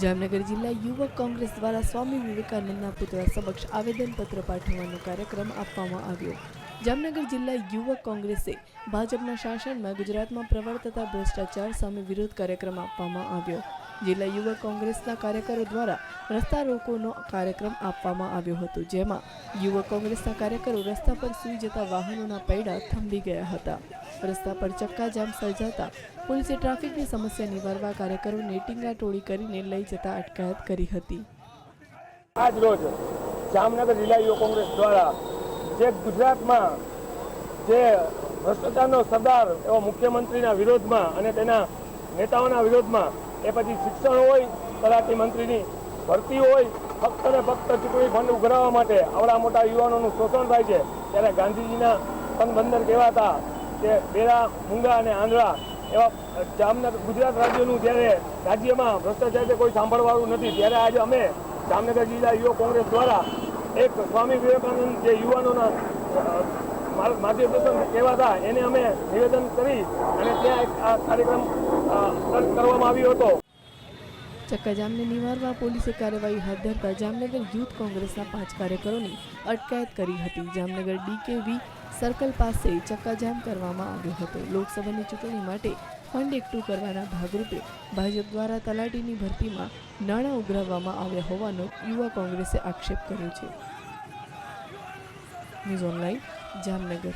જામનગર જિલ્લા યુવક કોંગ્રેસ દ્વારા સ્વામી વિવેકાનંદના પુતળા સમક્ષ આવેદનપત્ર પાઠવવાનો કાર્યક્રમ આપવામાં આવ્યો। જામનગર જિલ્લા યુવક કોંગ્રેસે ભાજપના શાસનમાં ગુજરાતમાં પ્રવર્તતા ભ્રષ્ટાચાર સામે વિરોધ કાર્યક્રમ આપવામાં આવ્યો। જિલ્લા યુવક કોંગ્રેસના કાર્યકરો દ્વારા રસ્તા રોકોનો કાર્યક્રમ આપવામાં આવ્યો હતો, જેમાં યુવક કોંગ્રેસના કાર્યકરો રસ્તા પર સૂઈ જતા વાહનોના પૈડા થંભી ગયા હતા। રસ્તા પર ચક્કાજામ સર્જાતા પોલીસે ટ્રાફિકની સમસ્યા નિવારવા કાર્યકરોને ટીંગાટોળી કરીને લઈ જતા અટકાયત કરી હતી। આજ રોજ જામનગર જિલ્લા યુવક કોંગ્રેસ દ્વારા જે ગુજરાતમાં જે ભ્રષ્ટાચારનો સરદાર એવા મુખ્યમંત્રીના વિરોધમાં અને તેના નેતાઓના વિરોધમાં એ પછી શિક્ષણ હોય, તલાટી મંત્રીની ભરતી હોય, ફક્ત ને ફક્ત ચૂંટણી ફંડ ઉઘરાવવા માટે આવડા મોટા યુવાનોનું શોષણ થાય છે, ત્યારે ગાંધીજીના પંગબંદર કહેવાતા કે બેરા, મૂંગા અને આંધળા એવા જામનગર ગુજરાત રાજ્યનું જ્યારે રાજ્યમાં ભ્રષ્ટાચાર કોઈ સાંભળવાળું નથી, ત્યારે આજે અમે જામનગર જિલ્લા યુવક કોંગ્રેસ દ્વારા એક સ્વામી વિવેકાનંદ જે યુવાનોના માર્ગદર્શન કહેવાતા એને અમે નિવેદન કરી અને ત્યાં એક આ કાર્યક્રમ કરવામાં આવ્યો હતો। ચક્કાજામને નિવારવા પોલીસે કાર્યવાહી હાથ ધરતા જામનગર યુથ કોંગ્રેસના 5 કાર્યકરોની અટકાયત કરી હતી। જામનગર DKV સર્કલ પાસે ચક્કાજામ કરવામાં આવ્યો હતો। લોકસભાની ચૂંટણી માટે ફંડ એકઠું કરવાના ભાગરૂપે ભાજપ દ્વારા તલાટીની ભરતીમાં નાણાં ઉઘરાવવામાં આવ્યા હોવાનો યુવા કોંગ્રેસે આક્ષેપ કર્યો છે। News online, Jamnagar.